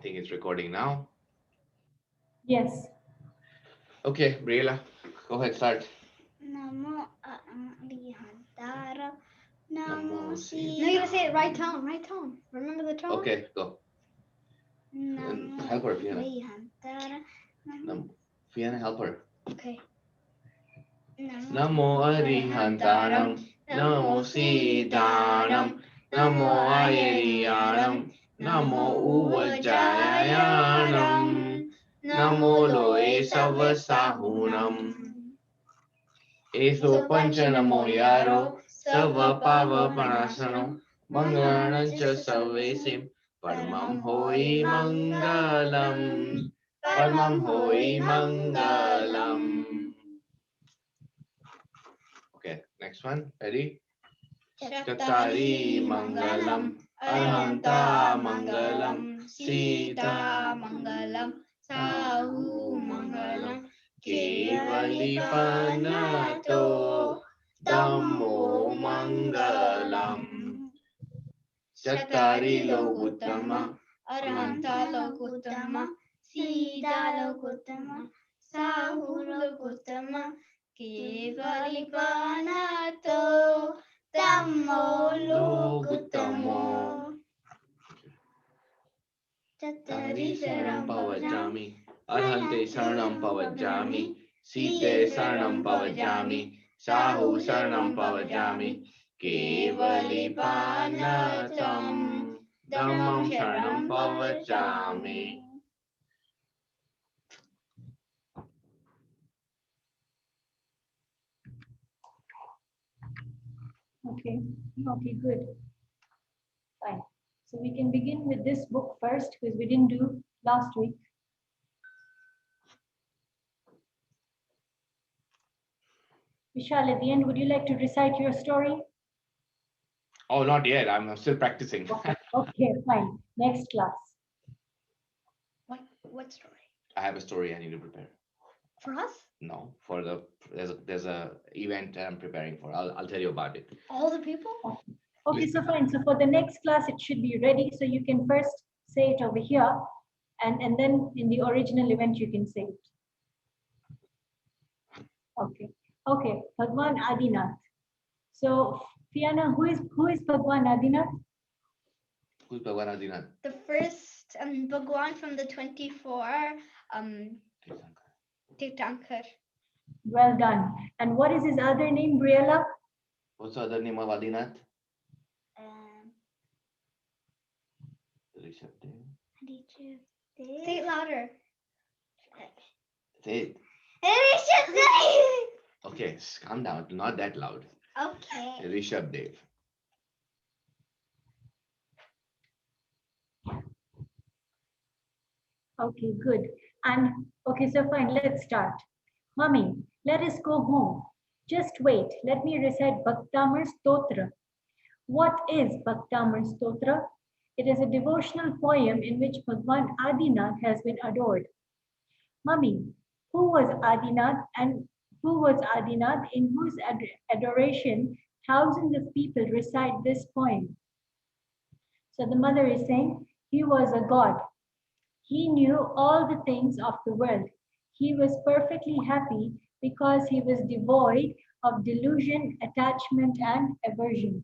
think it's recording now. Yes. Okay, Briella, go ahead, start. Namo Arihantara. Namo Namo Si- No, you Si. say it right tone, right tone. Remember the tone? Okay, go. Namo Help her, Fiona. Arihantara. Fiona, help her. Okay. Namo Arihantaram, Namo Siddharam, Namo Ayariyanam, Namo Uvajayayanam, Namo Loe Savasahunam, Eso Panchanamo Yaro, Sava Pava Panasanam, Mangalancha Savesim, Paramam Hoi Mangalam, Paramam Hoi Mangalam. Okay, next one. Ready? Chattari Mangalam, Arhanta Mangalam, Sita Mangalam. Sahu Mangalam. Kevali Panato, Dhammo Mangalam. Chattari Lokuttama, Arhanta Lokuttama. Sita Lokuttama. Sahu Lokuttama. Kevalipanato. Tammo Lokuttamo. Chattari Saranam Pavajami, Arhante Saranam Pavajami, Site Saranam Pavajami, Sahu Saranam Pavajami, Kevali Panatam, Dhammam Saranam Pavajami. Okay. Okay, good. Fine. So we can begin with this book first because we didn't do last week. Vishal, at the end, would you like to recite your story? Oh, not yet. I'm still practicing. Okay, fine. Next class. What story? I have a story I need to prepare. For us? No, for there's a event I'm preparing for. I'll tell you about it. All the people? Okay, so fine. So for the next class, it should be ready. So you can first say it over here, and then in the original event, you can say it. Okay. Okay, Bhagwan Adinath. So Fiona, who is Bhagwan Adinath? Who's Bhagwan Adinath? The first Bhagwan from the 24 Tirthankar. Well done. And what is his other name, Briella? What's the other name of Adinath? Rishabdev. Say it louder. Say it. Okay, calm down. Not that loud. Okay. Rishabdev. Okay, good. And okay, so fine, let's start. Mummy, let us go home. Just wait, let me recite Bhaktamar Stotra. What is Bhaktamar Stotra? It is a devotional poem in which Bhagwan Adinath has been adored. Mummy, who was Adinath and who was Adinath in whose adoration thousands of people recite this poem? So the mother is saying, he was a god. He knew all the things of the world. He was perfectly happy because he was devoid of delusion, attachment, and aversion.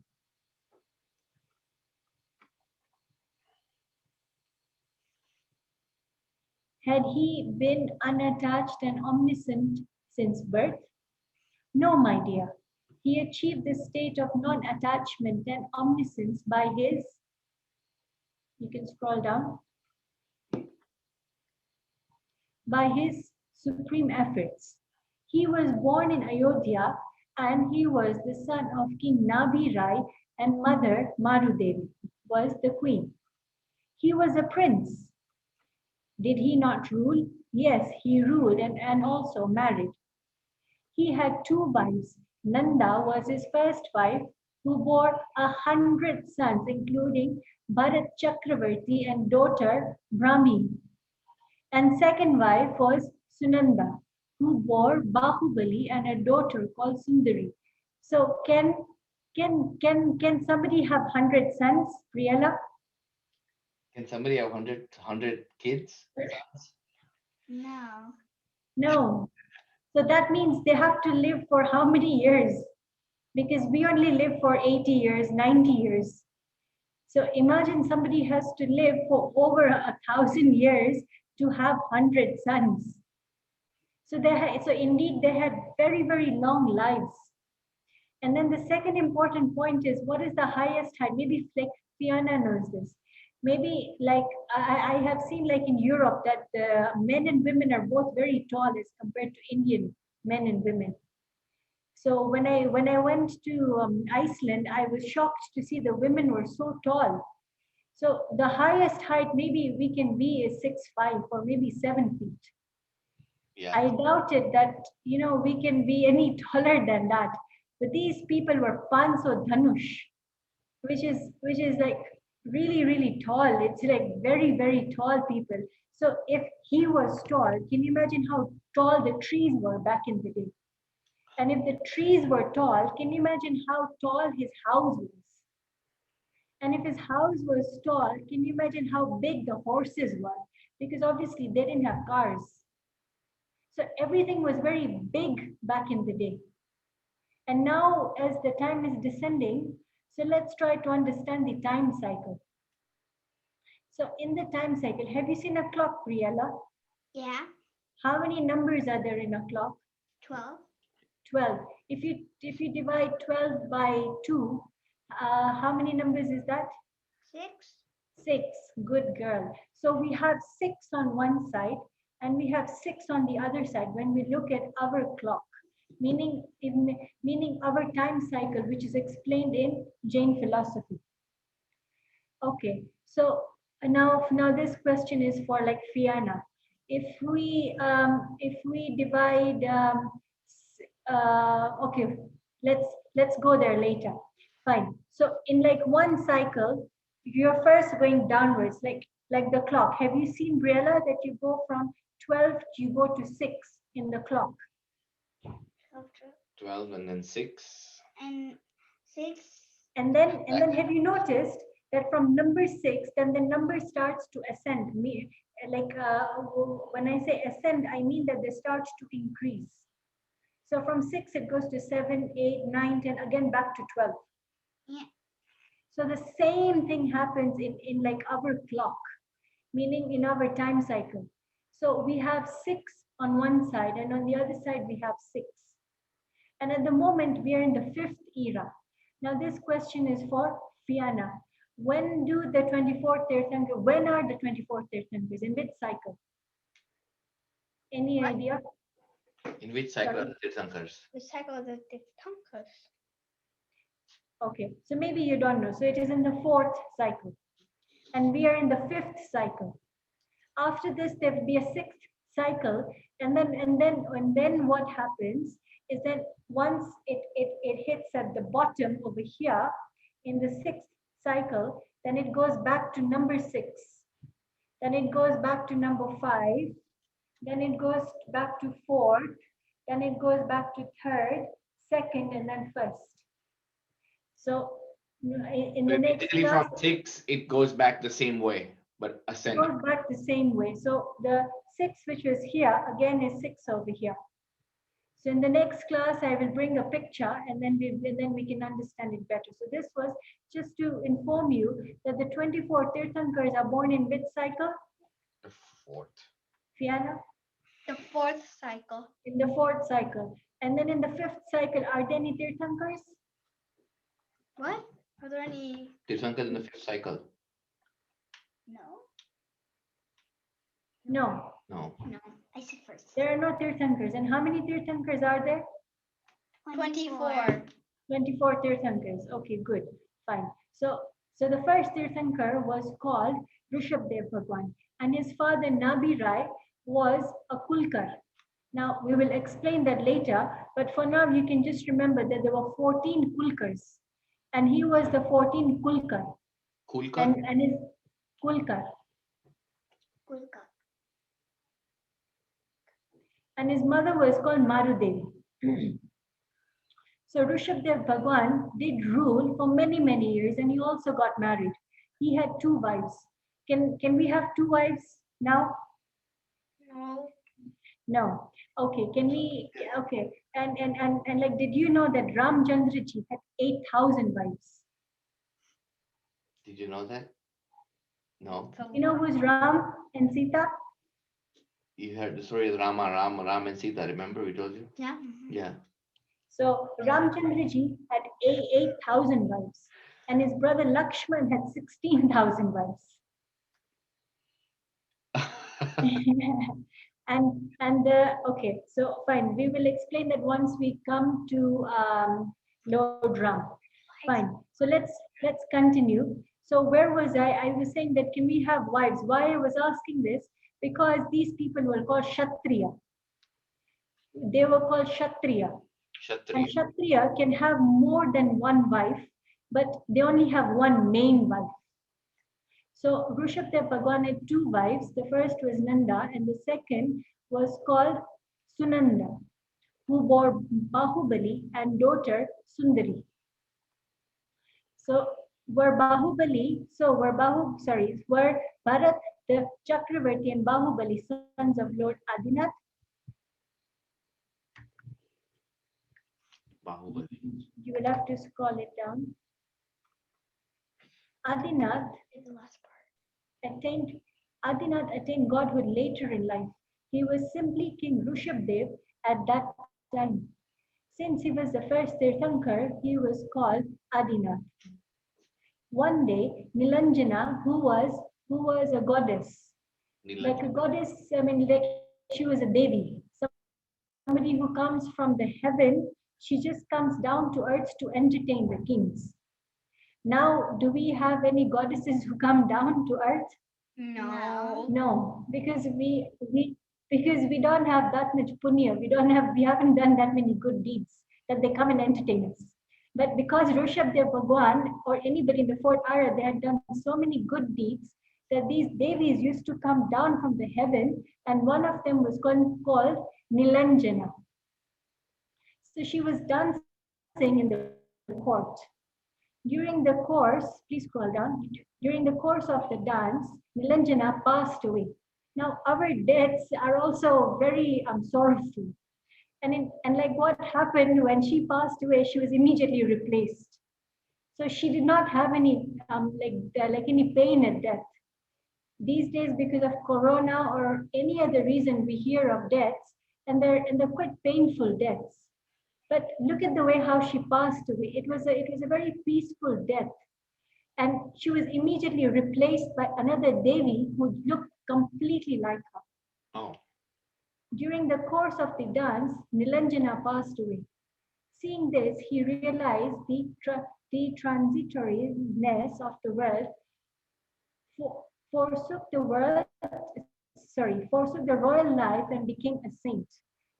Had he been unattached and omniscient since birth? No, my dear. He achieved this state of non-attachment and omniscience by his, you can scroll down, by his supreme efforts. He was born in Ayodhya and he was the son of King Nabhi Rai and mother Marudevi was the queen. He was a prince. Did he not rule? Yes, he ruled and also married. He had two wives. Nanda was his first wife, who bore 100 sons, including Bharat Chakravarti and daughter Brahmi. And second wife was Sunanda, who bore Bahubali and a daughter called Sundari. So can somebody have 100 sons, Priya? Can somebody have 100 kids? No. No. So that means they have to live for how many years? Because we only live for 80 years, 90 years. So imagine somebody has to live for over 1,000 years to have 100 sons. So so indeed they had very, very long lives. And then the second important point is, what is the highest height? Maybe like Fiona knows this. Maybe like I have seen like in Europe that the men and women are both very tall as compared to Indian men and women. So when I went to Iceland, I was shocked to see the women were so tall. So the highest height maybe we can be is 6'5" or maybe 7 feet. Yeah. I doubted that we can be any taller than that. But these people were Panso Dhanush, which is like really, really tall. It's like very, very tall people. So if he was tall, can you imagine how tall the trees were back in the day? And if the trees were tall, can you imagine how tall his house was? And if his house was tall, can you imagine how big the horses were? Because obviously they didn't have cars. So everything was very big back in the day. And now, as the time is descending, so let's try to understand the time cycle. So, in the time cycle, have you seen a clock, Briella? Yeah. How many numbers are there in a clock? 12. 12. If you divide 12 by 2, how many numbers is that? 6. 6. Good girl. So we have 6 on one side and we have 6 on the other side when we look at our clock, meaning our time cycle, which is explained in Jain philosophy. Okay, so now this question is for like Fiona. If we divide okay, let's go there later. Fine. So in like one cycle, you're first going downwards, like the clock. Have you seen, Briella, that you go from 12, you go to 6 in the clock? 12 and then 6. And 6. And then have you noticed that from number 6, then the number starts to ascend? When I say ascend, I mean that they start to increase. So from 6, it goes to 7, 8, 9, 10, again back to 12. Yeah. So the same thing happens in like our clock, meaning in our time cycle. So we have 6 on one side, and on the other side, we have 6. And at the moment, we are in the 5th era. Now, this question is for Fiona. When do the 24 Tirthankars, when are the 24 Tirthankars? In which cycle? Any What? idea? In which cycle Sorry? are the Tirthankars? The cycle of the Tirthankars. Okay, so maybe you don't know. So it is in the 4th cycle. And we are in the 5th cycle. After this, there will be a 6th cycle. And then what happens is that once it hits at the bottom over here in the 6th cycle, then it goes back to number 6. Then it goes back to number 5. Then it goes back to 4th. Then it goes back to 3rd, 2nd, and then 1st. So in the next Basically, class, from 6, it goes back the same way, but it ascend. goes back the same way. So the 6 which was here again is 6 over here. So in the next class, I will bring a picture and then we can understand it better. So this was just to inform you that the 24 Tirthankars are born in which cycle? The 4th. Fiona? The 4th cycle. In the 4th cycle. And then in the 5th cycle, are there any Tirthankars? What? Are there any? Tirthankars in the 5th cycle? No. No. No. No. I said first. There are no Tirthankars. And how many Tirthankars are there? 24. 24 Tirthankars. Okay, good. Fine. So the first Tirthankar was called Rishabdev Bhagwan. And his father, Nabi Rai, was a Kulkar. Now, we will explain that later. But for now, you can just remember that there were 14 Kulkars. And he was the 14th Kulkar. Kulkar? And his Kulkar. Kulka. And his mother was called Marudevi. So Rishabdev Bhagwan did rule for many, many years, and he also got married. He had 2 wives. Can we have two wives now? No. No. Okay. Can we? Okay. And like, did you know that Ramchandraji had 8,000 wives? Did you know that? No. It's a You know lot. who's Ram and Sita? You heard the story of Ram and Sita. Remember we told you? Yeah. Yeah. So Ramchandraji had 8,000 wives, and his brother Lakshman had 16,000 wives. Okay, so fine. We will explain that once we come to Lord Ram. Fine. So let's continue. So where was I? I was saying that can we have wives? Why I was asking this? Because these people were called Kshatriya. They were called Kshatriya. And Kshatriya. Kshatriya can have more than one wife, but they only have one main wife. So Rishabdev Bhagwan had two wives. The first was Nanda, and the second was called Sunanda, who bore Bahubali and daughter Sundari. So were Bharat the Chakravarti and Bahubali sons of Lord Adinath? Bahubali. You will have to scroll it down. Adinath The last part. attained Adinath attained godhood later in life. He was simply King Rishabdev at that time. Since he was the first Tirthankar, he was called Adinath. One day, Nilanjana, who was a goddess, like a Nilanjan. goddess, I mean, like she was a devi, somebody who comes from the heaven, she just comes down to earth to entertain the kings. Now, do we have any goddesses who come down to earth? No. No, because we don't have that much punya. We haven't done that many good deeds that they come and entertain us. But because Rishabdev Bhagwan or anybody in the fourth era, they had done so many good deeds that these devis used to come down from the heaven, and one of them was called Nilanjana. So she was dancing in the court. During the course, please scroll down. During the course of the dance, Nilanjana passed away. Now, our deaths are also very sorrowful. And like what happened when she passed away, she was immediately replaced. So she did not have any like any pain at death. These days, because of corona or any other reason, we hear of deaths, and they're quite painful deaths. But look at the way how she passed away. It was a very peaceful death, and she was immediately replaced by another Devi who looked completely like her. Oh. During the course of the dance, Nilanjana passed away. Seeing this, he realized the transitoriness of the world, forsook the forsook the royal life and became a saint.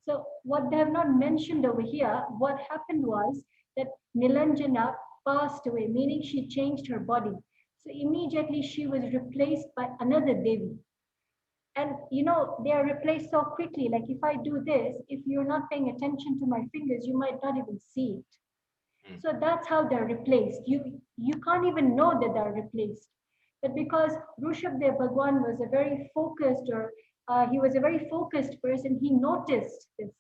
So what they have not mentioned over here, what happened was that Nilanjana passed away, meaning she changed her body. So immediately she was replaced by another Devi. And they are replaced so quickly. Like if I do this, if you're not paying attention to my fingers, you might not even see it. Mm. So that's how they're replaced. You can't even know that they're replaced. But because Rishabdev Bhagwan was a very focused, or he was a very focused person, he noticed this.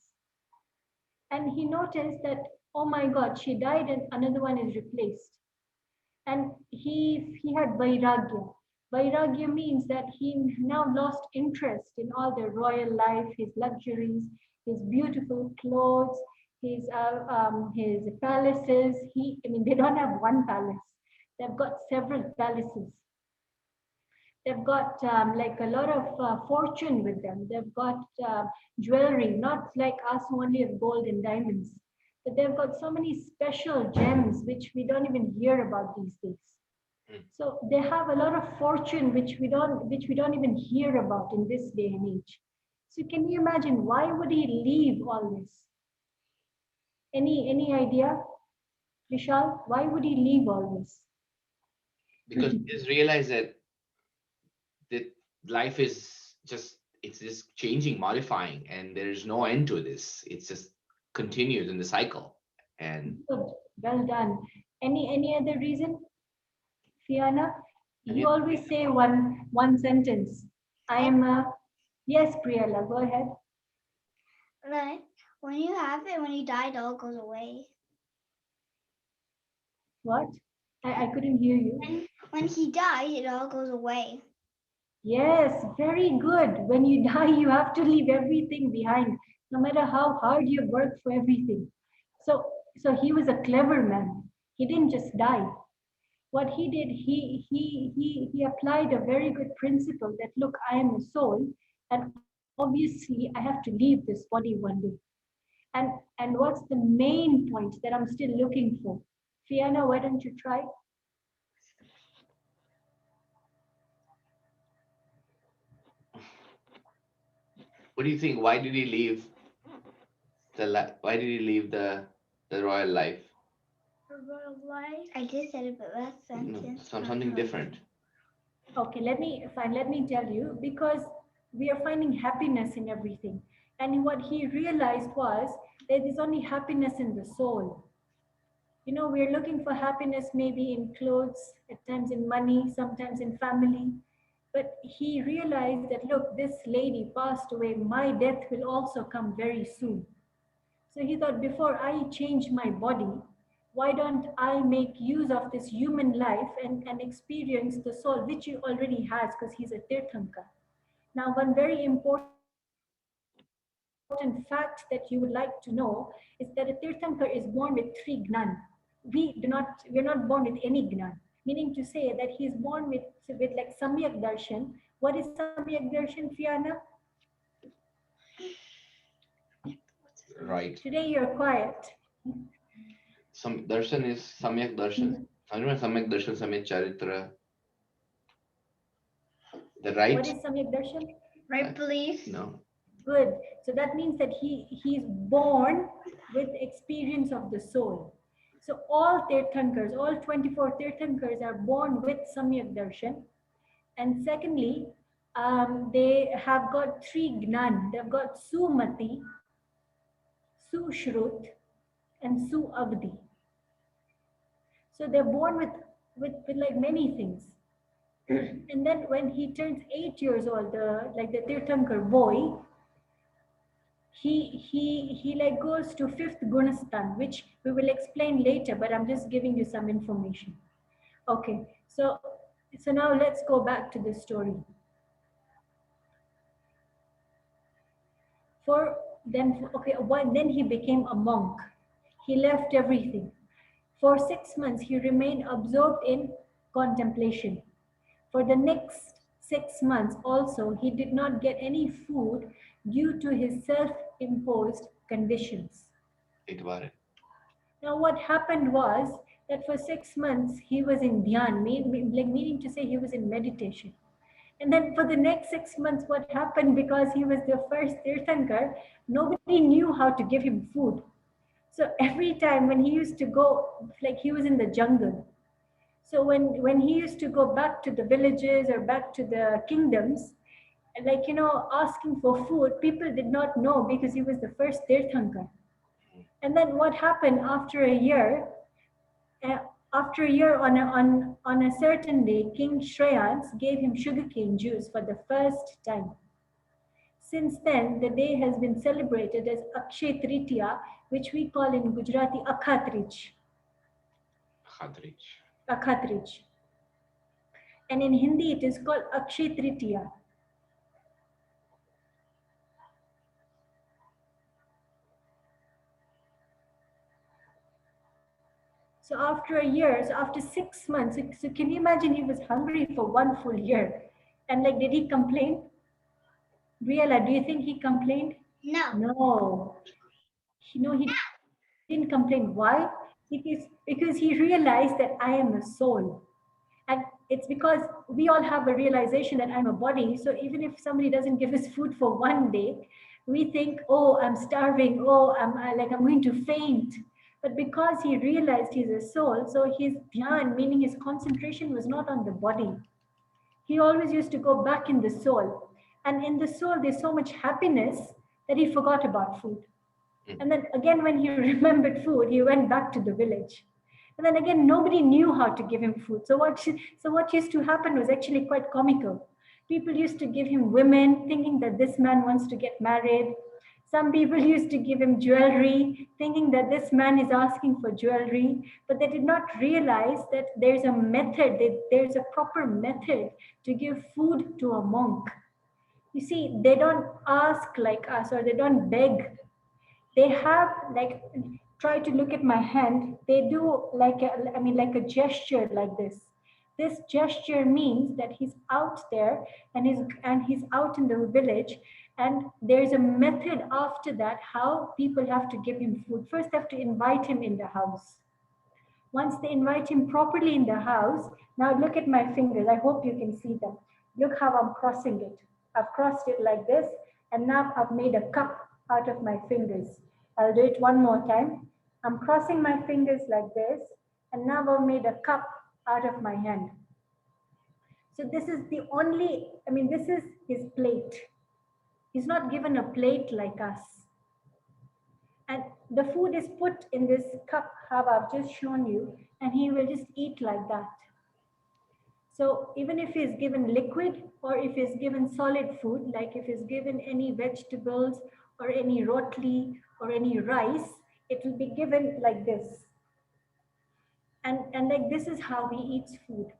And he noticed that, oh my God, she died and another one is replaced. And he had vairagya. Vairagya means that he now lost interest in all the royal life, his luxuries, his beautiful clothes, his palaces. They don't have one palace; they've got several palaces. They've got like a lot of fortune with them. They've got jewelry, not like us who only have gold and diamonds. But they've got so many special gems which we don't even hear about these days. Mm. So they have a lot of fortune which we don't even hear about in this day and age. So can you imagine why would he leave all this? Any idea, Vishal? Why would he leave all this? Because he just realized that life is it's just changing, modifying, and there is no end to this. It's just continues in the cycle. And Good, well done. Any other reason, Fiona? And You always say one sentence. I am a yes, Priyala, go ahead. Right. When you have it, when you die, it all goes away. What? I couldn't hear you. When he dies, it all goes away. Yes, very good. When you die, you have to leave everything behind, no matter how hard you work for everything. So, so he was a clever man. He didn't just die. What he did, he applied a very good principle that look, I am a soul, and obviously I have to leave this body one day. And what's the main point that I'm still looking for? Fiona, why don't you try? what do you think? Why did he leave why did he leave the royal life? The royal life. I just said it, but that No, sentence. something different. Okay, let me tell you, because we are finding happiness in everything. And what he realized was there is only happiness in the soul. You know, we're looking for happiness maybe in clothes, at times in money, sometimes in family. But he realized that, look, this lady passed away, my death will also come very soon. So he thought, before I change my body, why don't I make use of this human life and experience the soul, which he already has because he's a Tirthanka. Now, one very important fact that you would like to know is that a Tirthankar is born with three Gnan. We're not born with any Gnan, meaning to say that he's born with like Samyak Darshan. What is Samyak Darshan, Fiana? Right. Today you're quiet. Some darshan is samyak darshan. I don't know samyak darshan, samyak charitra. The What right? is Samyak Darshan? Right belief. No. Good. So that means that he's born with experience of the soul. So all Tirthankars, all 24 Tirthankars are born with Samyak Darshan. And secondly, they have got three Gnan. They've got Sumati, Sushrut, and Suavdi. So they're born with like many things. And then when he turns 8 years old, like the Tirthankar boy, he like goes to fifth Gunastan, which we will explain later, but I'm just giving you some information. Okay, so now let's go back to the story. For then okay, then he became a monk. He left everything. For 6 months he remained absorbed in contemplation. For the next 6 months also he did not get any food due to his self-imposed conditions. It was. Now, what happened was that for 6 months he was in dhyan, like meaning to say he was in meditation. And then for the next 6 months, what happened, because he was the first Tirthankar, nobody knew how to give him food. So every time when he used to go, like he was in the jungle. So when he used to go back to the villages or back to the kingdoms, like asking for food, people did not know because he was the first Tirthankar. And then what happened after a year? Uh, After a year, on a certain day, King Shreyans gave him sugarcane juice for the first time. Since then, the day has been celebrated as Akshay Tritiya, which we call in Gujarati Akhatrij. Khadrich. Akhatrij. And in Hindi, it is called Akshay Tritiya. So after a year, so after 6 months, so can you imagine he was hungry for one full year? And like, did he complain? Briella, do you think he complained? No. No. No, he didn't complain. Why? Because he realized that I am a soul. And it's because we all have a realization that I'm a body. So even if somebody doesn't give us food for one day, we think, oh, I'm starving. Oh, I'm going to faint. But because he realized he's a soul, so his dhyan, meaning his concentration, was not on the body. He always used to go back in the soul. And in the soul, there's so much happiness that he forgot about food. And then again, when he remembered food, he went back to the village. And then again, nobody knew how to give him food. So what used to happen was actually quite comical. People used to give him women, thinking that this man wants to get married. Some people used to give him jewelry, thinking that this man is asking for jewelry, but they did not realize that there's a method, there's a proper method to give food to a monk. You see, they don't ask like us or they don't beg. They have like, try to look at my hand. They do like like a gesture like this. This gesture means that he's out there and he's out in the village, and there's a method after that how people have to give him food. First they have to invite him in the house. Once they invite him properly in the house, now look at my fingers. I hope you can see them. Look how I'm crossing it. I've crossed it like this, and now I've made a cup out of my fingers. I'll do it one more time. I'm crossing my fingers like this, and now I've made a cup out of my hand. So this is the only, this is his plate. He's not given a plate like us. And the food is put in this cup, how I've just shown you, and he will just eat like that. So even if he's given liquid or if he's given solid food, like if he's given any vegetables or any rotli or any rice, it will be given like this. And like this is how he eats food.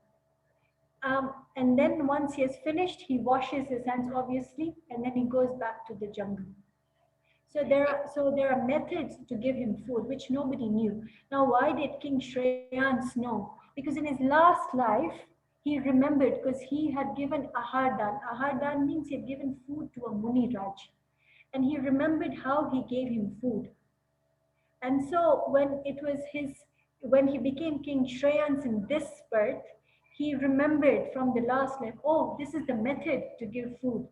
And then once he has finished, he washes his hands obviously, and then he goes back to the jungle. So there are methods to give him food which nobody knew. Now, why did King Shreyans know? Because in his last life, he remembered because he had given ahardan. Ahardan means he had given food to a Muni Raj, and he remembered how he gave him food. And so when he became King Shreyans in this birth, he remembered from the last life, oh, this is the method to give food.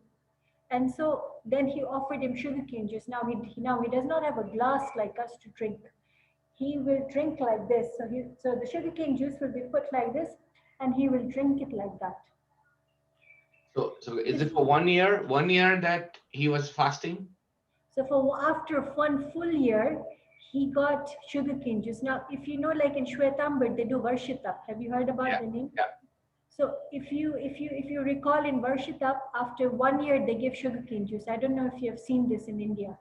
And so then he offered him sugarcane juice. Now he does not have a glass like us to drink. He will drink like this. So the sugarcane juice will be put like this, and he will drink it like that. So is it for 1 year? 1 year that he was fasting? So for after one full year, he got sugarcane juice. Now, if you know, like in Shwetambar, they do Varshitap. Have you heard about Yeah, the name? yeah. So if you recall in Varshitap, after 1 year they give sugarcane juice. I don't know if you have seen this in India.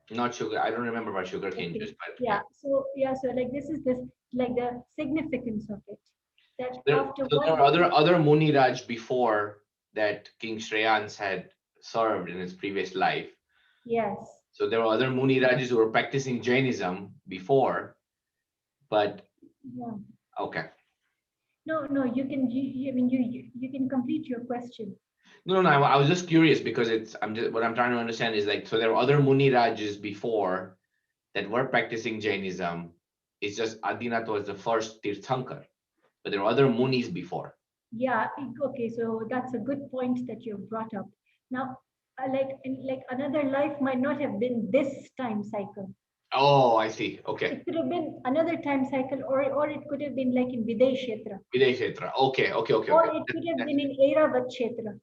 Not sugar. I don't remember about sugar cane Okay. juice, but Yeah. So like this is this like the significance of it. That There, after so there one, were other Muni Raj before that King Shreyans had served in his previous life. yes. So there were other Muni Rajas who were practicing Jainism before, but Yeah. okay. No, you can you can complete your question. No. I was just curious because what I'm trying to understand is like, so there were other Muni Rajas before that were practicing Jainism. It's just Adinath was the first Tirthankar, but there were other Munis before. Yeah, okay, so that's a good point that you brought up. Now, like another life might not have been this time cycle. Oh, I see. Okay. It could have been another time cycle, or it could have been like in Videsh Kshetra, Videsh Kshetra. Okay. or it could have been in Airavat Kshetra.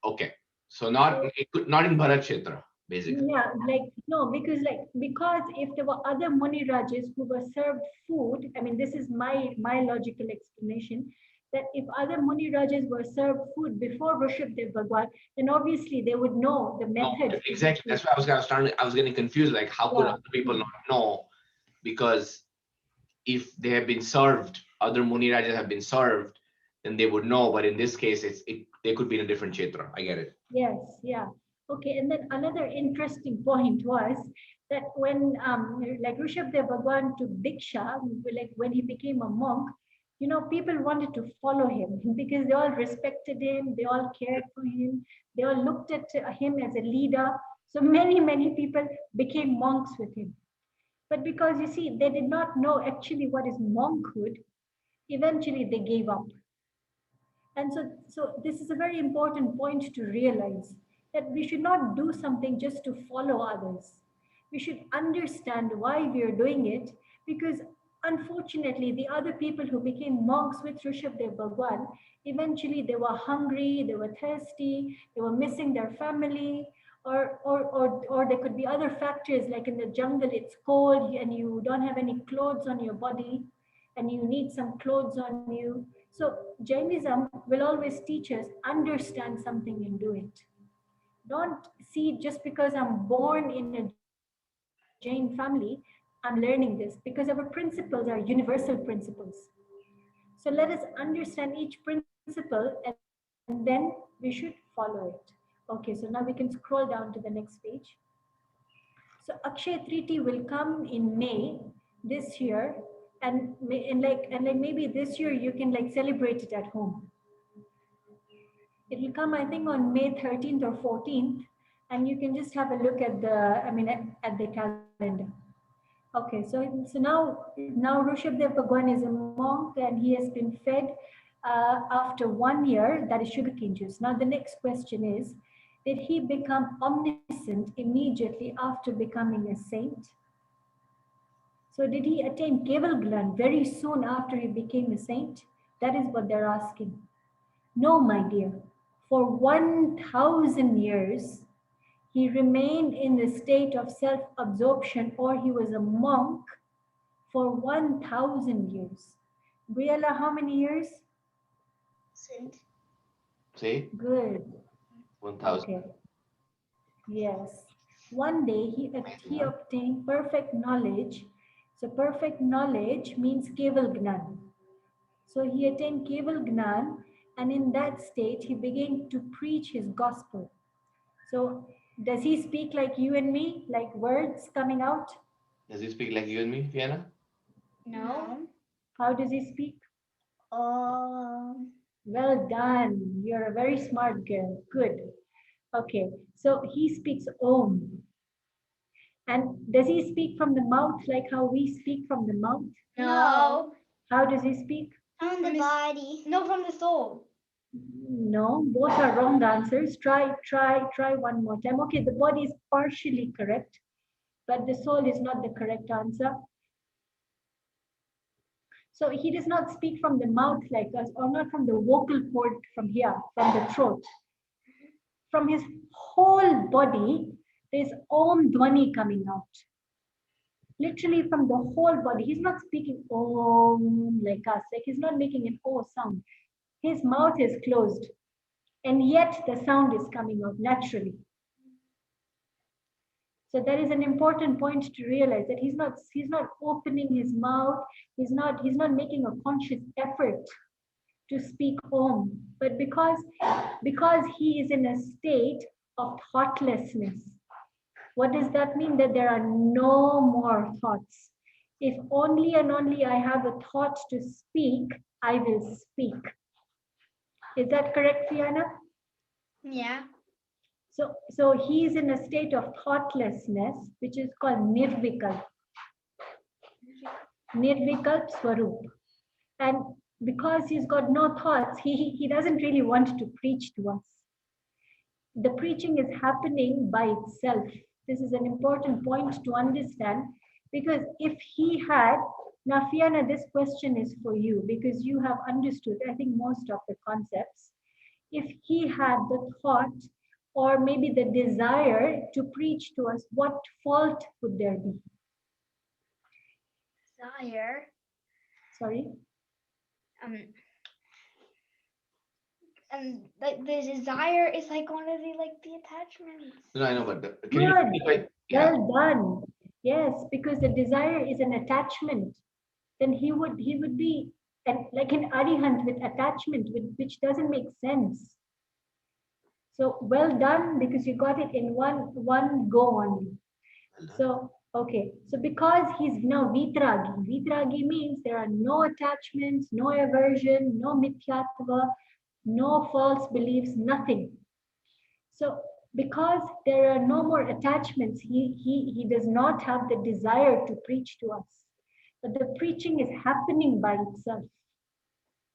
Okay. So not So it could not in Bharat Kshetra, basically. yeah, like no, because if there were other Muni Rajas who were served food, this is my logical explanation, that if other Muni Rajas were served food before Rishabdev Bhagwan, then obviously they would know the No, method to give exactly. food. That's why I was getting confused. Like, how could Yeah, other people not know? Because if they have been served, other Muni Rajas have been served, then they would know. But in this case, they could be in a different kshetra. I get it. yes, yeah. Okay, and then another interesting point was that when like Rishabdev Bhagwan took Diksha, like when he became a monk, people wanted to follow him because they all respected him, they all cared for him, they all looked at him as a leader. So many people became monks with him. But because you see, they did not know actually what is monkhood, eventually they gave up. And so this is a very important point to realize that we should not do something just to follow others. We should understand why we are doing it, because unfortunately, the other people who became monks with Rishabdev Bhagwan, eventually they were hungry, they were thirsty, they were missing their family, Or there could be other factors like in the jungle it's cold and you don't have any clothes on your body and you need some clothes on you. So Jainism will always teach us understand something and do it. Don't see just because I'm born in a Jain family I'm learning this, because our principles are universal principles. So let us understand each principle and then we should follow it. Okay, so now we can scroll down to the next page. So Akshay Triti will come in May this year, and like maybe this year you can like celebrate it at home. It will come I think on May 13th or 14th, and you can just have a look at at the calendar. Okay, so now Rishabdev Bhagwan is a monk and he has been fed after 1 year, that is sugarcane juice. Now the next question is, did he become omniscient immediately after becoming a saint? So did he attain Keval Glan very soon after he became a saint? That is what they're asking. No, my dear. For 1,000 years, he remained in the state of self absorption, or he was a monk for 1,000 years. Briella, how many years? Saint. Say Good. 1,000. Okay. Yes. One day he obtained perfect knowledge. So perfect knowledge means Keval Gnan. So he attained Keval Gnan, and in that state he began to preach his gospel. So does he speak like you and me, like words coming out? Does he speak like you and me, Fiona? No. How does he speak? Um. Well done. You're a very smart girl. Good. Okay. So he speaks Om. And does he speak from the mouth like how we speak from the mouth? No. How does he speak? From the body. No, from the soul. No, both are wrong answers. Try one more time. Okay, the body is partially correct, but the soul is not the correct answer. So he does not speak from the mouth like us, or not from the vocal cord from here, from the throat. From his whole body, there's Om Dhwani coming out. Literally from the whole body. He's not speaking Om like us, like he's not making an O sound. His mouth is closed, and yet the sound is coming out naturally. So that is an important point to realize, that he's not opening his mouth, he's not making a conscious effort to speak Om, but because he is in a state of thoughtlessness. What does that mean? That there are no more thoughts. If only and only I have a thought to speak, I will speak. Is that correct, Fiona? Yeah. So he is in a state of thoughtlessness, which is called nirvikalp. Nirvikalp Swarup. And because he's got no thoughts, he doesn't really want to preach to us. The preaching is happening by itself. This is an important point to understand, because if he had, now Fiona, this question is for you because you have understood, I think, most of the concepts. If he had the thought or maybe the desire to preach to us, what fault would there be? Desire. Sorry? And like the desire is like one of the attachments. No, I know, but can Good. you repeat? Yeah. Well done. Yes, because the desire is an attachment. Then he would be like an arihant with attachment, which doesn't make sense. So well done, because you got it in one go only. So okay, so because he's now vitragi means there are no attachments, no aversion, no mithyatva, no false beliefs, nothing. So because there are no more attachments, he does not have the desire to preach to us. But the preaching is happening by itself.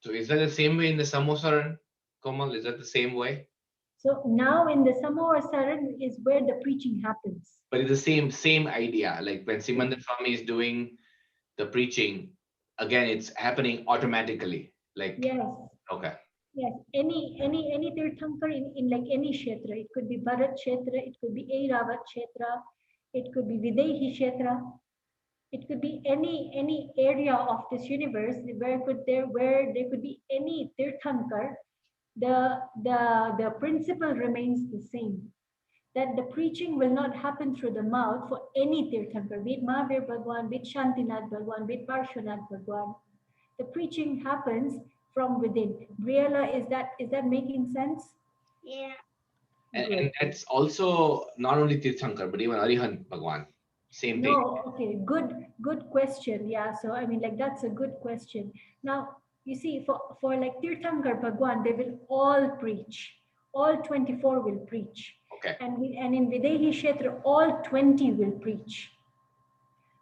So is that the same way in the Samosaran, Komal? Is that the same way? So now in the Samovasaran is where the preaching happens. But it's the same idea. Like when Simandar Swami is doing the preaching, again, it's happening automatically. Like Yes. okay. Yes, any Tirthankar in like any Kshetra. It could be Bharat Kshetra, it could be Airavat Kshetra, it could be Videhi Kshetra, it could be any area of this universe where there could be any Tirthankar. The principle remains the same. That the preaching will not happen through the mouth for any Tirthankar, be it Mahavir Bhagwan, be it Shantinath Bhagwan, be it Parshvanath Bhagwan. The preaching happens from within. Briella, is that making sense? Yeah. And Good. that's also not only Tirthankar, but even Arihant Bhagwan. Same thing. No, okay, good question. Yeah, so I mean, like that's a good question. Now, you see, for like Tirthankar Bhagwan, they will all preach. All 24 will preach. Okay. And in Videhi Kshetra, all 20 will preach.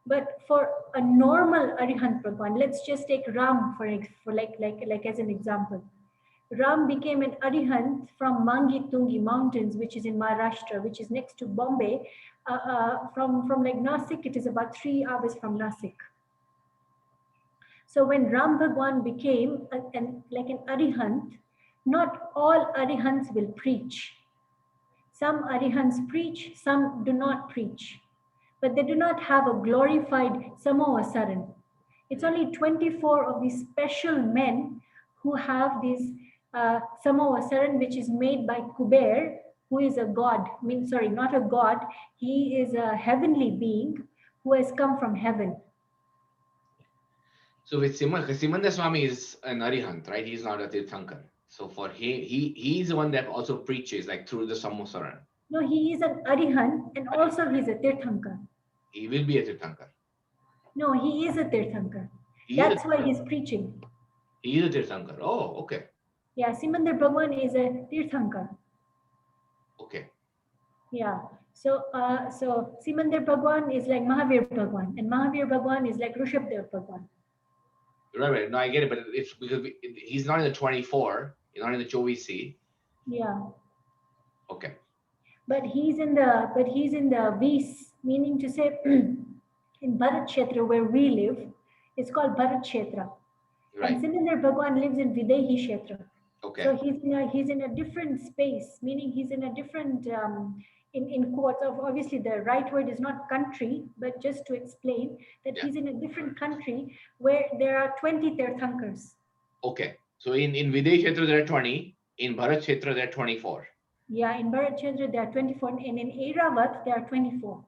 But for a normal Arihant Bhagwan, let's just take Ram for like as an example. Ram became an Arihant from Mangi Tungi Mountains, which is in Maharashtra, which is next to Bombay. From like Nasik, it is about 3 hours from Nasik. So when Ram Bhagwan became like an Arihant, not all Arihants will preach. Some Arihants preach, some do not preach, but they do not have a glorified Samovasaran. It's only 24 of these special men who have this Samovasaran, which is made by Kuber, who is a god. I mean, sorry, not a god. He is a heavenly being who has come from heaven. So with Simanda Swami is an Arihant, right? He's not a Tirthankar. So for he's the one that also preaches like through the Samosaran. No, he is an Arihant and also he is a Tirthankar. He will be a Tirthankar. No, he is a Tirthankar. He is That's why he's preaching. he is a Tirthankar. Oh, okay. Yeah, Simandar Bhagwan is a Tirthankar. Okay. Yeah. So Simandar Bhagwan is like Mahavir Bhagwan, and Mahavir Bhagwan is like Rishabdev Bhagwan. Right. No, I get it, but it's because he's not in the 24, he's not in the Chovisi. Yeah. Okay. But he's in the Vis, meaning to say in Bharat Kshetra where we live, it's called Bharat Kshetra. Right. And Simandar Bhagwan lives in Videhi Kshetra. Okay. So he's in a different space, meaning he's in a different in quotes of obviously the right word is not country, but just to explain that Yeah. he's in a different country where there are 20 Tirthankars. Okay. So in Videsh Kshetra there are 20, in Bharat Kshetra there are 24. Yeah, in Bharat Kshetra there are 24, and in Airavat there are 24.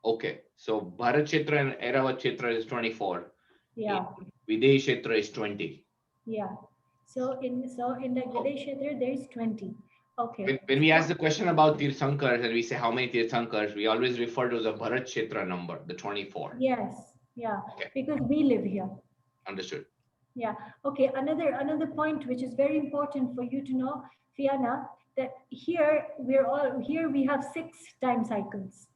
Okay. So Bharat Kshetra and Airavat Kshetra is 24. Yeah, Videsh Kshetra is 20. yeah. So in the Videsh Kshetra there is 20. Okay. When we ask the question about Tirthankars and we say how many Tirthankars, we always refer to the Bharat Kshetra number, the 24. Yes, yeah, Okay. because we live here. Understood. Yeah. Okay. Another point which is very important for you to know, Fiona, that here we have 6 time cycles,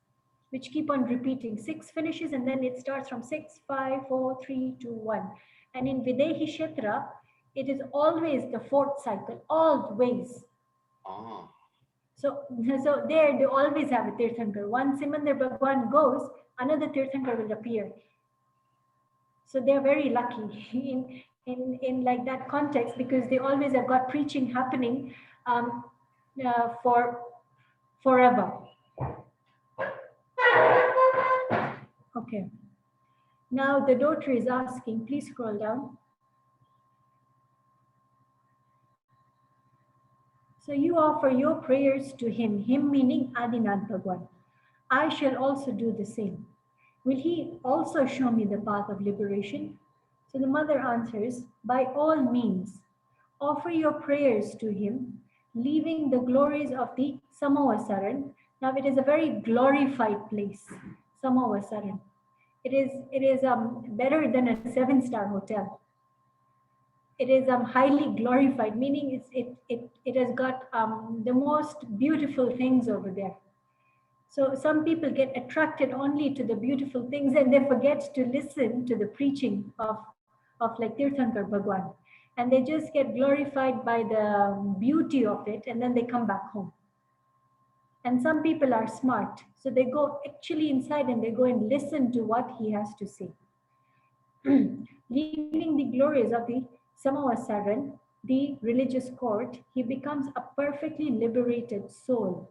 which keep on repeating. 6 finishes and then it starts from 6, 5, 4, 3, 2, 1. And in Videhi Kshetra, it is always the 4th cycle, always. Ah. So there they always have a Tirthankar. Once Simandar Bhagwan goes, another Tirthankar will appear. So they're very lucky in like that context because they always have got preaching happening for forever. Okay. Now the daughter is asking, please scroll down. So you offer your prayers to him meaning Adinath Bhagwan. I shall also do the same. Will he also show me the path of liberation? So the mother answers, by all means, offer your prayers to him, leaving the glories of the Samavasaran. Now it is a very glorified place, Samavasaran. It is better than a 7-star hotel. It is highly glorified, meaning it has got the most beautiful things over there. So some people get attracted only to the beautiful things and they forget to listen to the preaching of like Tirthankar Bhagwan. And they just get glorified by the beauty of it and then they come back home. And some people are smart. So they go actually inside and they go and listen to what he has to say. Leaving the glories of the Samavasaran, the religious court, he becomes a perfectly liberated soul.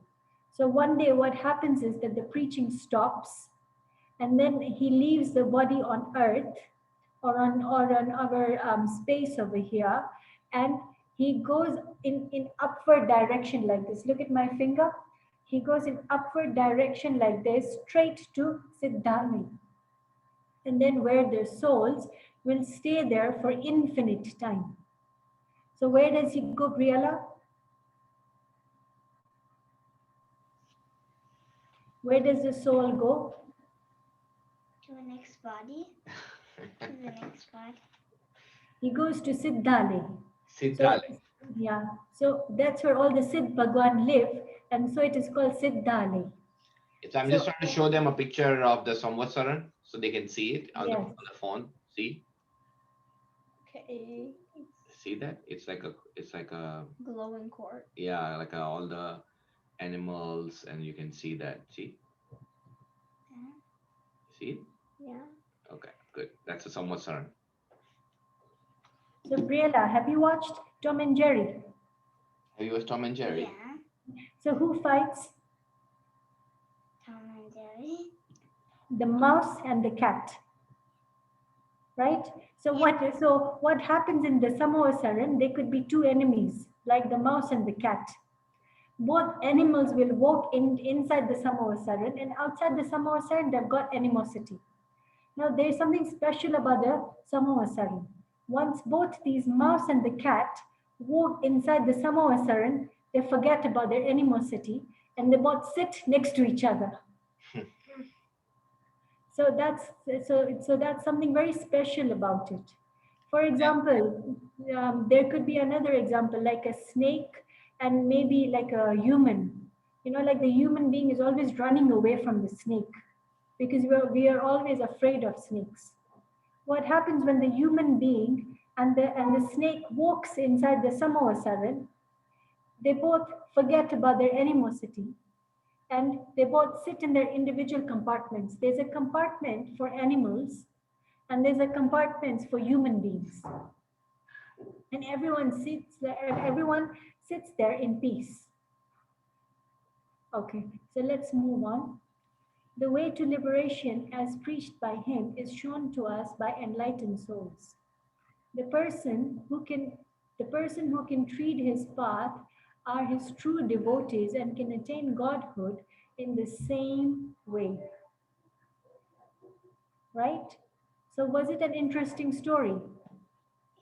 So one day, what happens is that the preaching stops, and then he leaves the body on earth or on our space over here, and he goes in upward direction like this. Look at my finger. He goes in upward direction like this, straight to Siddhani, and then where their souls will stay there for infinite time. So where does he go, Briella? Where does the soul go? To the next body. To the next body. He goes to Siddhale. Siddhale. So, yeah, so that's where all the Siddh Bhagwan live, and so it is called Siddhale. So I'm just trying to show them a picture of the Samvatsaran so they can see it on, Yes. on the phone. See? Okay. See that? It's like a Glowing court. yeah, like all the animals, and you can see that. See? See it? Yeah. Okay, good. That's a Samvatsaran. So, Briella, have you watched Tom and Jerry? Have you watched Tom and Jerry? Yeah. So, who fights? Tom and Jerry. The mouse and the cat. Right? So, what happens in the Samavasaran? There could be two enemies, like the mouse and the cat. Both animals will walk inside the Samavasaran, and outside the Samavasaran, they've got animosity. Now, there's something special about the Samavasaran. Once both these mouse and the cat walk inside the Samavasaran, they forget about their animosity and they both sit next to each other. So that's something very special about it. For example, there could be another example like a snake and maybe like a human. You know, like the human being is always running away from the snake because we are always afraid of snakes. What happens when the human being and the snake walks inside the Samavasaran? They both forget about their animosity and they both sit in their individual compartments. There's a compartment for animals and there's a compartment for human beings. And everyone sits there in peace. Okay, so let's move on. The way to liberation as preached by him is shown to us by enlightened souls. The person who can tread his path are his true devotees and can attain godhood in the same way. Right? So was it an interesting story?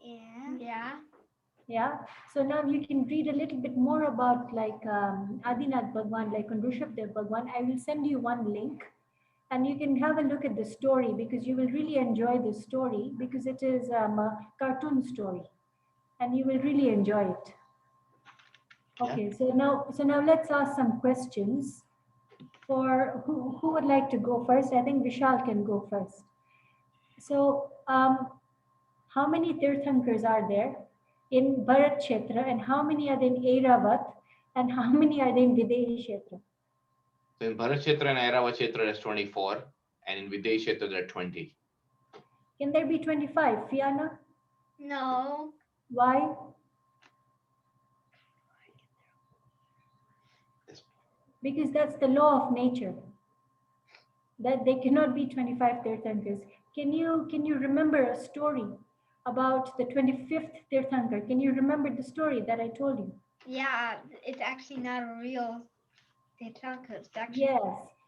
Yeah. Yeah. Yeah. So now you can read a little bit more about like Adinath Bhagwan, like on Rishabdev Bhagwan. I will send you one link and you can have a look at the story because you will really enjoy the story because it is a cartoon story and you will really enjoy it. Okay, Yeah. so now let's ask some questions. For who would like to go first? I think Vishal can go first. So how many Tirthankars are there in Bharat Kshetra and how many are there in Airavat and how many are there in Videhi Kshetra? So in Bharat Kshetra and Airava Kshetra, there's 24, and in Videhi Kshetra, there are 20. Can there be 25, Fiona? No. Why? Because that's the law of nature. That there cannot be 25 Tirthankars. Can you remember a story about the 25th Tirthankar? Can you remember the story that I told you? Yeah, it's actually not a real Tirthankar. It's actually Yes.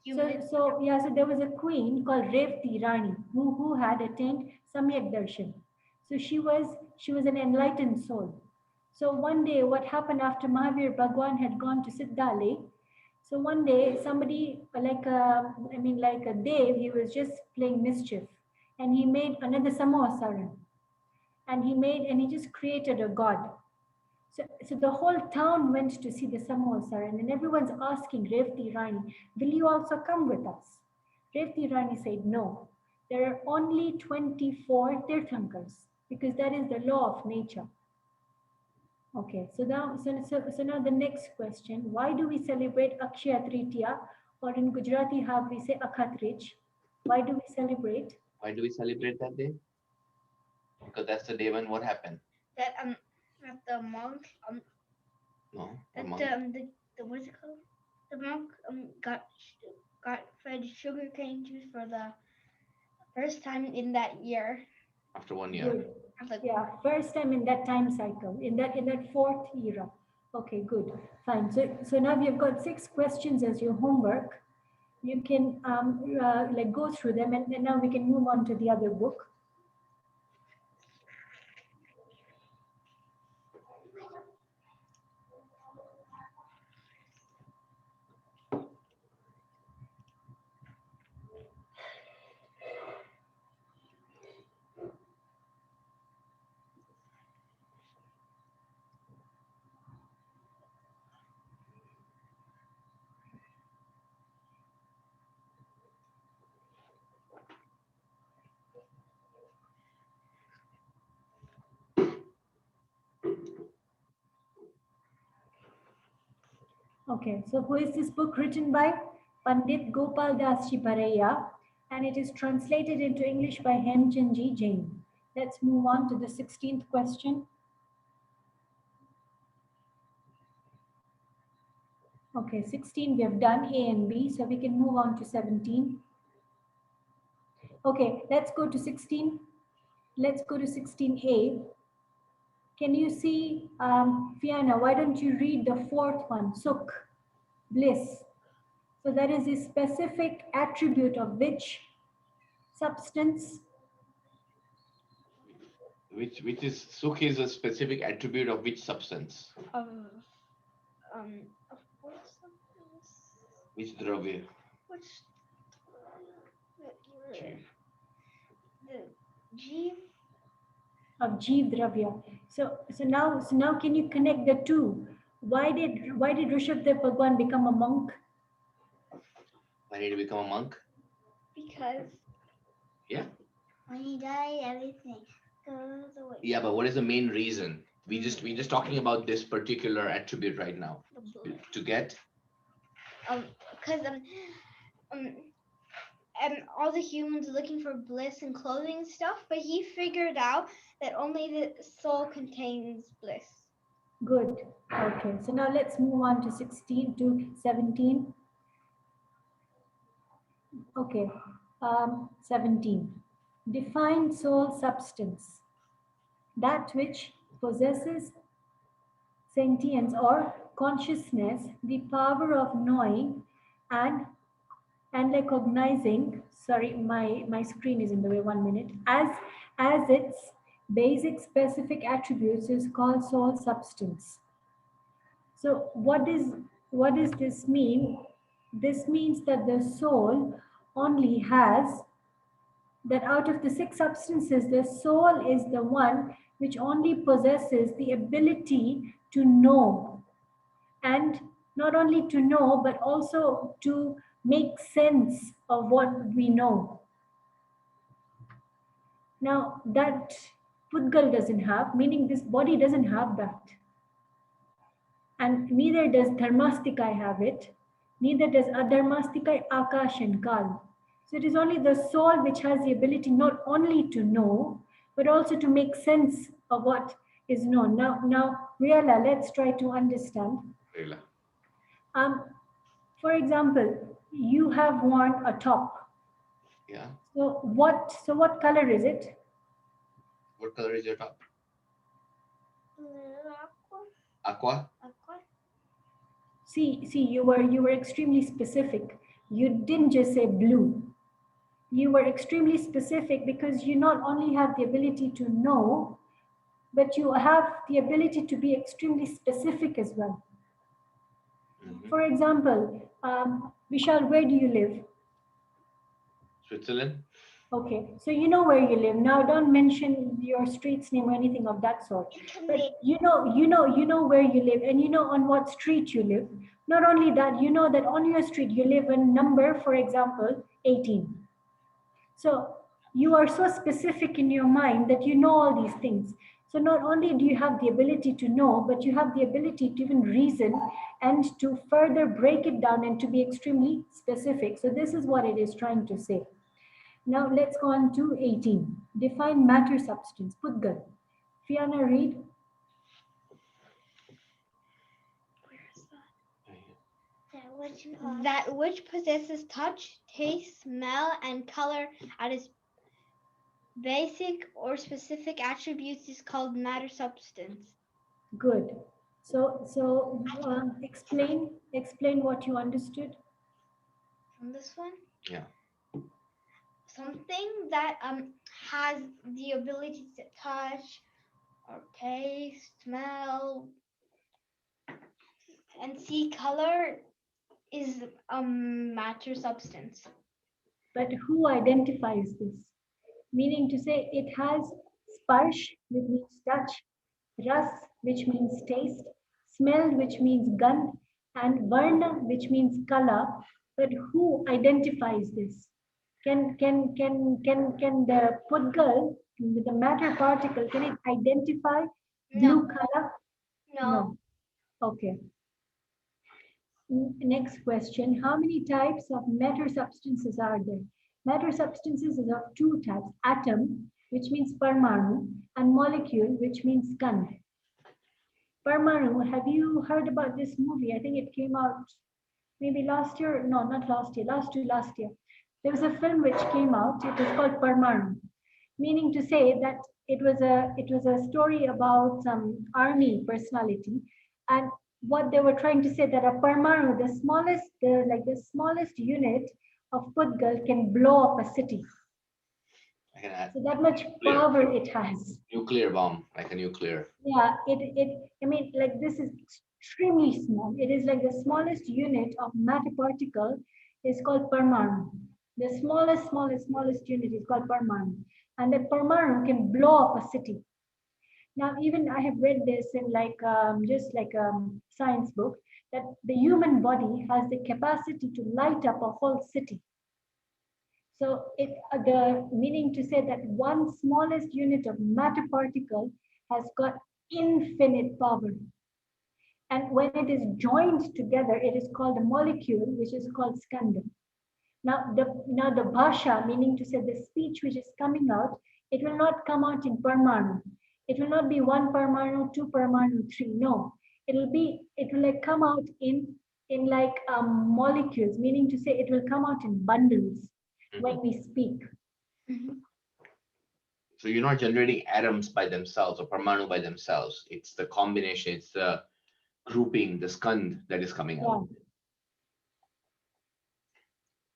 human. So there was a queen called Revti Rani who had attained Samyak Darshan. So she was an enlightened soul. So one day, what happened after Mahavir Bhagwan had gone to Siddhale? So one day, somebody like a Dev, he was just playing mischief, and he made another Samavasaran, and he just created a god. So the whole town went to see the Samavasaran, and everyone's asking Revti Rani, will you also come with us? Revti Rani said, no, there are only 24 Tirthankars, because that is the law of nature. Okay, so now the next question, why do we celebrate Akshaya Tritiya, or in Gujarati how we say Akhatrich? Why do we celebrate? Why do we celebrate that day? Because that's the day when what happened? That the monk No, a that monk. the what's it called? The monk got fed sugar cane juice for the first time in that year. After 1 year. Good. I was like, Yeah, first time in that time cycle, in that fourth era. Okay, good, fine. So now we have got 6 questions as your homework. You can like go through them, and now we can move on to the other book. Okay, so who is this book written by? Pandit Gopal Das Ji Paraiya, and it is translated into English by Hemchandji Jain. Let's move on to the 16th question. Okay, 16 we have done A and B, so we can move on to 17. Okay, let's go to 16. Let's go to 16A. Can you see, Fiona, why don't you read the 4th one, Sukh, bliss. So that is a specific attribute of which substance? Which is Sukh is a specific attribute of which substance? of what substance? Which dravya? Which Jeev. the Jeev? Of Jeev Dravya. So now can you connect the two? Why did Rishabdev Bhagwan become a monk? Why did he become a monk? Because Yeah. when he died, everything goes away. Yeah, but what is the main reason? We're just talking about this particular attribute right now. To get Because and all the humans are looking for bliss and clothing and stuff, but he figured out that only the soul contains bliss. Good. Okay. So now let's move on to 16 to 17. Okay. 17. Define soul substance. That which possesses sentience or consciousness, the power of knowing and recognizing, sorry, my screen is in the way, 1 minute, as its basic specific attributes is called soul substance. So what does this mean? This means that the soul only has, that out of the 6 substances, the soul is the one which only possesses the ability to know, and not only to know, but also to make sense of what we know. Now, that Pudgal doesn't have, meaning this body doesn't have that. And neither does Dharmastika have it, neither does Adharmastika, Akash and Kal. So it is only the soul which has the ability not only to know, but also to make sense of what is known. Now, Riala, let's try to understand. Rela. For example, you have worn a top. Yeah. So what color is it? What color is your top? Aqua. Aqua. See, you were extremely specific. You didn't just say blue. You were extremely specific because you not only have the ability to know, but you have the ability to be extremely specific as well. Mm-hmm. For example, Vishal, where do you live? Switzerland. Okay, so you know where you live. Now don't mention your street's name or anything of that sort. But you know where you live, and you know on what street you live. Not only that, you know that on your street you live in number, for example, 18. So you are so specific in your mind that you know all these things. So not only do you have the ability to know, but you have the ability to even reason and to further break it down and to be extremely specific. So this is what it is trying to say. Now let's go on to 18. Define matter substance. Pudgal. Fiona, read. that which possesses touch, taste, smell, and color at its basic or specific attributes is called matter substance. Good. So explain what you understood. From this one? Yeah. Something that has the ability to touch or taste, smell, and see color is matter substance. But who identifies this? Meaning to say it has sparsh, which means touch, ras, which means taste, smell, which means gand, and varna, which means color. But who identifies this? Can the pudgal, the matter particle, can it identify blue color? No. Okay. Next question. How many types of matter substances are there? Matter substances is of two types: atom, which means parmanu, and molecule, which means kand. Parmanu, have you heard about this movie? I think it came out maybe last year. No, not last year. Last year. There was a film which came out. It was called Parmanu, meaning to say that it was a story about some army personality, and what they were trying to say that a Parmanu, the smallest unit of Pudgal, can blow up a city. I can add So that much nuclear. power it has. Nuclear bomb, like a nuclear. Yeah, I mean, like this is extremely small. It is like the smallest unit of matter particle is called Parmanu. The smallest unit is called Parmanu. And that Parmanu can blow up a city. Now, even I have read this in just like a science book, that the human body has the capacity to light up a whole city. So the meaning to say that one smallest unit of matter particle has got infinite power. And when it is joined together, it is called a molecule, which is called skandha. Now the bhasha, meaning to say the speech which is coming out, it will not come out in parmanu. It will not be one parmanu, two parmanu, three. No, it will like come out in like molecules, meaning to say it will come out in bundles when we speak. So you're not generating atoms by themselves or parmanu by themselves. It's the combination, it's the grouping, the skand that is coming out.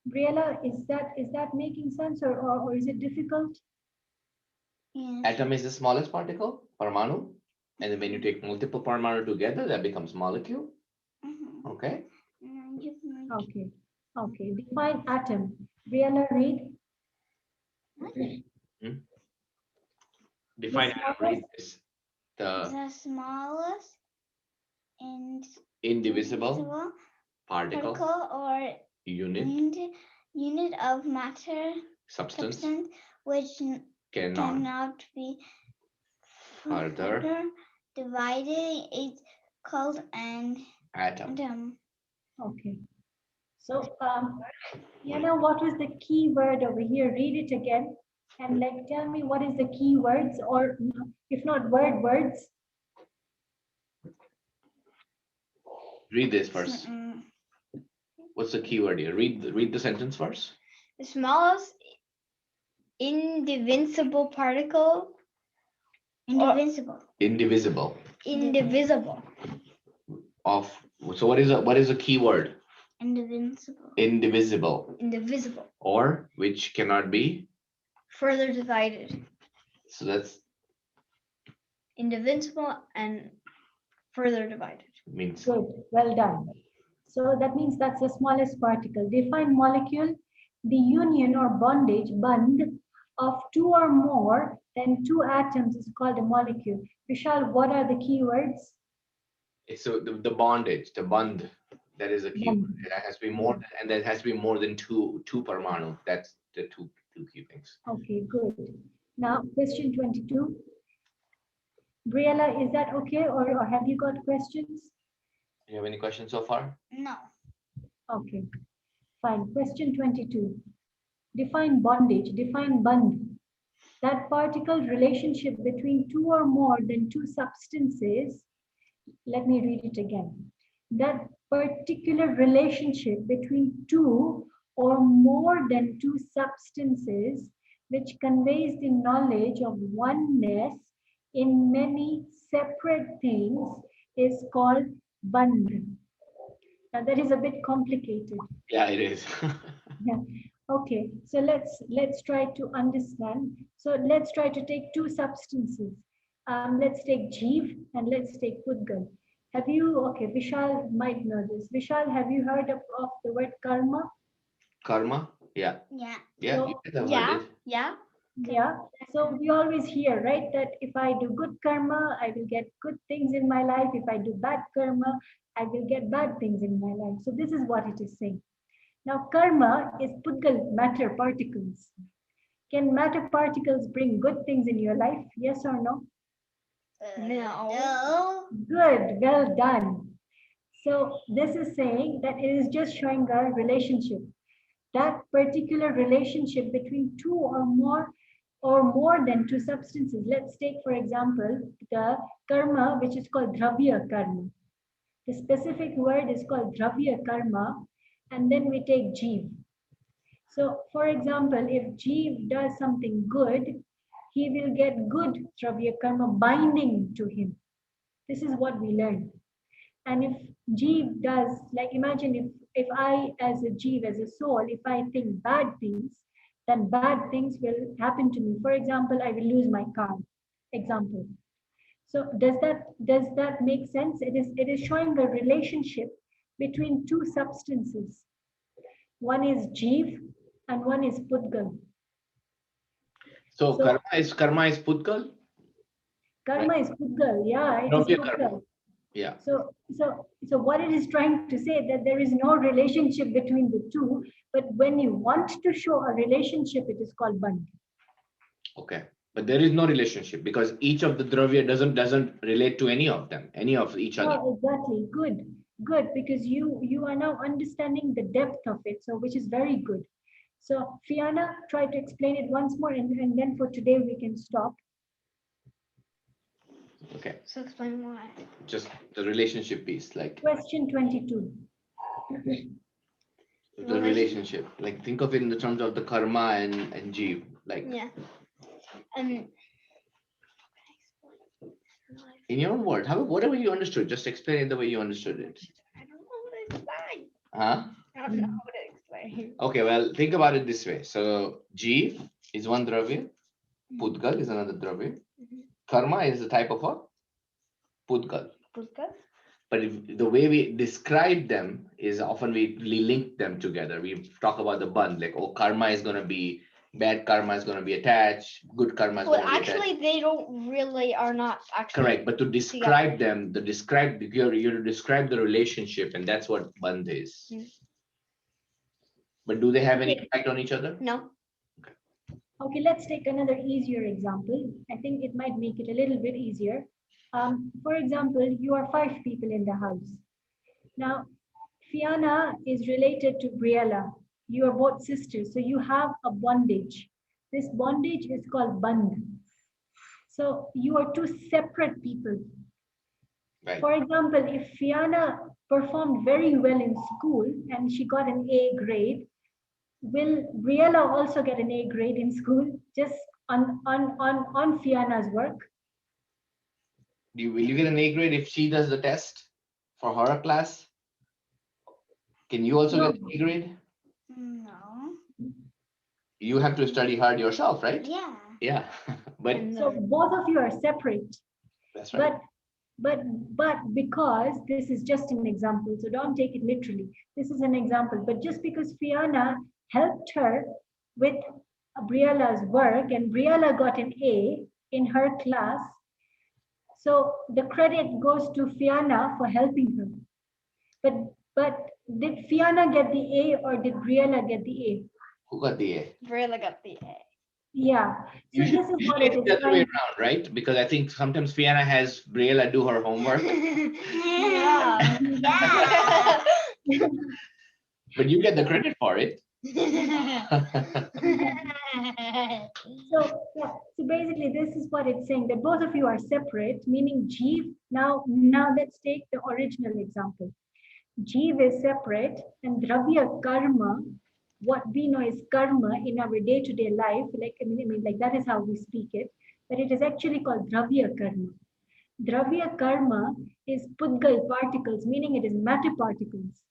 Briella, is that making sense or is it difficult? Yes. Atom is the smallest particle, parmanu. And then when you take multiple parmanu together, that becomes molecule. Okay. Okay. Define atom. Briella, read. Define atom. Read this. The smallest and Indivisible particle or unit of matter substance which cannot be further divided is called an atom. Okay. So, what was the key word over here? Read it again and like tell me what is the key words, or if not words. Read this first. What's the key word here? Read the sentence first. The smallest indivisible particle. Indivisible. Of so what is a key word? Indivisible. Or which cannot be further divided. So that's Indivisible and further divided. Means good. Well done. So that means that's the smallest particle. Define molecule. The union or bondage, band, of two or more than two atoms is called a molecule. Vishal, what are the key words? so the bondage, the band, that is a key word. That has to be more, and that has to be more than two parmanu. That's the two key things. Okay, good. Now, question 22. Briella, is that okay, or have you got questions? Do you have any questions so far? No. Okay, fine. Question 22. Define bondage, define band. That particle relationship between two or more than two substances. Let me read it again. that particular relationship between two or more than two substances which conveys the knowledge of oneness in many separate things is called bandha. Now that is a bit complicated. Yeah, it is. Yeah. Okay. So let's try to understand. So let's try to take two substances. Let's take Jeev and let's take Pudgal. Have you? Okay, Vishal might know this. Vishal, have you heard of the word karma? Karma. Yeah. Yeah. Yeah. You So guys have heard Yeah. it. Yeah. yeah. So we always hear, right, that if I do good karma, I will get good things in my life. If I do bad karma, I will get bad things in my life. So this is what it is saying. Now, karma is Pudgal, matter particles. Can matter particles bring good things in your life? Yes or no? No. Good, well done. So, this is saying that it is just showing a relationship. That particular relationship between two or more than two substances. Let's take, for example, the karma, which is called dravya karma. The specific word is called dravya karma, and then we take jeev. So, for example, if Jeev does something good, he will get good Dravya Karma binding to him. This is what we learn. And if Jeev does, like imagine if I, as a Jeev, as a soul, if I think bad things, then bad things will happen to me. For example, I will lose my car. Example. So does that make sense? It is showing a relationship between two substances. One is Jeev and one is Pudgal. So So karma is Putkal, right? karma is Pudgal, yeah, it is Dravya karma. Pudgal. Yeah. So what it is trying to say that there is no relationship between the two, but when you want to show a relationship, it is called band. Okay. But there is no relationship because each of the dravya doesn't relate to any of them, any of each other. Oh, exactly. Good, because you are now understanding the depth of it, so which is very good. So Fiona, try to explain it once more, and then for today we can stop. Okay. So explain why. Just the relationship piece, like Question 22. the relationship. Like think of it in the terms of the karma and jeev. Like Yeah. Um. in your own word, whatever you understood, just explain it the way you understood it. I don't know what to explain. Huh? I don't know what to explain. Okay, well, think about it this way. So jeev is one dravya, pudgal is another dravya. Mhm. Karma is a type of a pudgal. Pudgal? But the way we describe them is often we link them together. We talk about the bund, like, oh, karma is going to be bad, karma is going to be attached, good karma is Well, going to be attached. actually, they don't really are not actually. Correct, but to describe them, you're to describe the relationship, and that's what band is. Mm. But do they have any Okay. impact on each other? No. Okay, let's take another easier example. I think it might make it a little bit easier. For example, you are 5 people in the house. Now, Fiona is related to Briella. You are both sisters, so you have a bondage. This bondage is called band. So you are two separate people. Right. For example, if Fiona performed very well in school and she got an A grade, will Briella also get an A grade in school just on Fiona's work? Will you get an A grade if she does the test for her class? Can you also No. get an A grade? No. You have to study hard yourself, right? Yeah. Yeah. But So both of you are separate. that's right. But because this is just an example, so don't take it literally. This is an example. But just because Fiona helped her with Briella's work and Briella got an A in her class, so the credit goes to Fiona for helping her. But did Fiona get the A or did Briella get the A? Who got the A? Really got the A. Yeah. So Usually, this is what it it's is the other way trying. around, right? Because I think sometimes Fiona has Briella do her homework, Yeah. Yeah. but you get the credit for it. So yeah, so basically this is what it's saying that both of you are separate, meaning Jeev. Now let's take the original example. Jeev is separate, and Dravya karma, what we know is karma in our day-to-day life, like like that is how we speak it, but it is actually called Dravya karma. Dravya karma is Pudgal particles, meaning it is matter particles.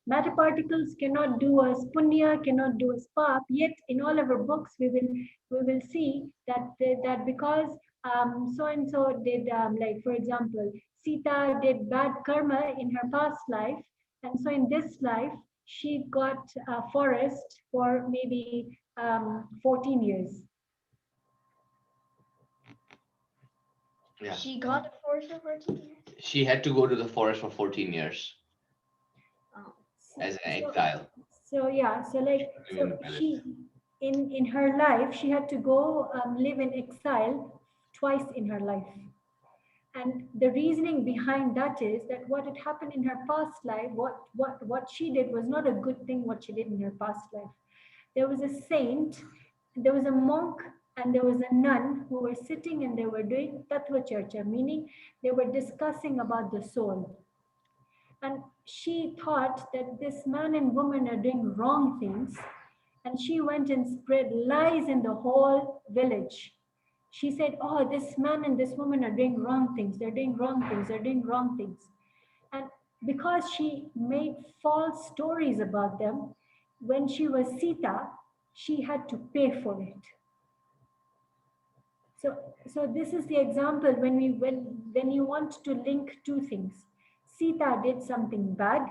Matter particles cannot do us punya, cannot do us pap. Yet in all our books we will see that because so and so did like for example Sita did bad karma in her past life, and so in this life she got a forest for maybe 14 years. Yeah. She got a force for 14 years. She had to go to the forest for 14 years Oh. as an So, exile. so yeah, so like Living in so the palace. she in her life she had to go live in exile twice in her life. And the reasoning behind that is that what had happened in her past life, what she did was not a good thing. What she did in her past life, there was a saint, there was a monk, and there was a nun who were sitting and they were doing tattva charcha, meaning they were discussing about the soul. And she thought that this man and woman are doing wrong things. And she went and spread lies in the whole village. She said, oh, this man and this woman are doing wrong things. They're doing wrong things. They're doing wrong things. And because she made false stories about them, when she was Sita, she had to pay for it. So this is the example when you want to link two things. Sita did something bad,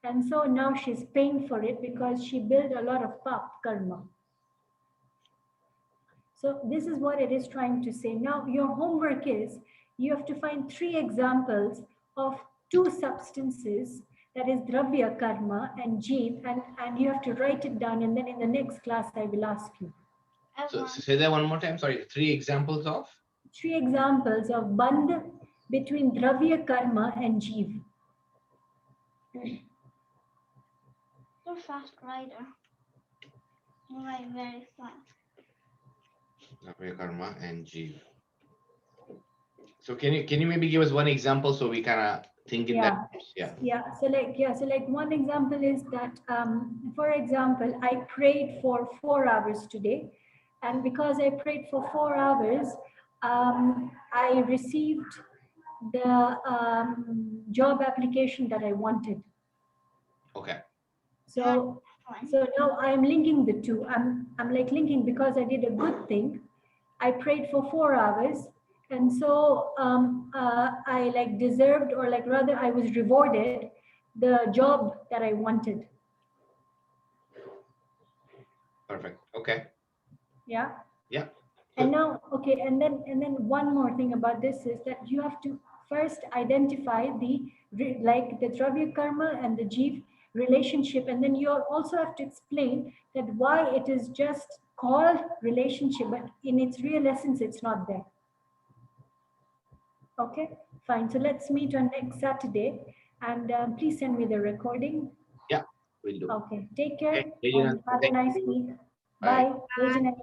and so now she's paying for it because she built a lot of pap karma. So this is what it is trying to say. Now your homework is you have to find 3 examples of 2 substances, that is dravya karma and jeev, and you have to write it down, and then in the next class I will ask you. So say that one more time. Sorry, 3 examples of 3 examples of bandh between dravya karma and jeev. You're a fast writer. You write very fast. Dravya karma and jeev. So can you maybe give us one example so we kind of think in that? Yeah. So like one example is that for example I prayed for 4 hours today, and because I prayed for 4 hours I received the job application that I wanted. Okay. So now I'm linking the two. I'm like linking because I did a good thing. I prayed for 4 hours, and so I like deserved, or like rather I was rewarded the job that I wanted. Perfect. Okay. Yeah. Yeah. And now, okay, and then one more thing about this is that you have to first identify like the dravya karma and the jeev relationship, and then you also have to explain that why it is just called relationship, but in its real essence, it's not there. Okay, fine. So let's meet on next Saturday, and please send me the recording. Yeah, we'll do. Okay, take care Okay. and have a nice week. Bye. Bye.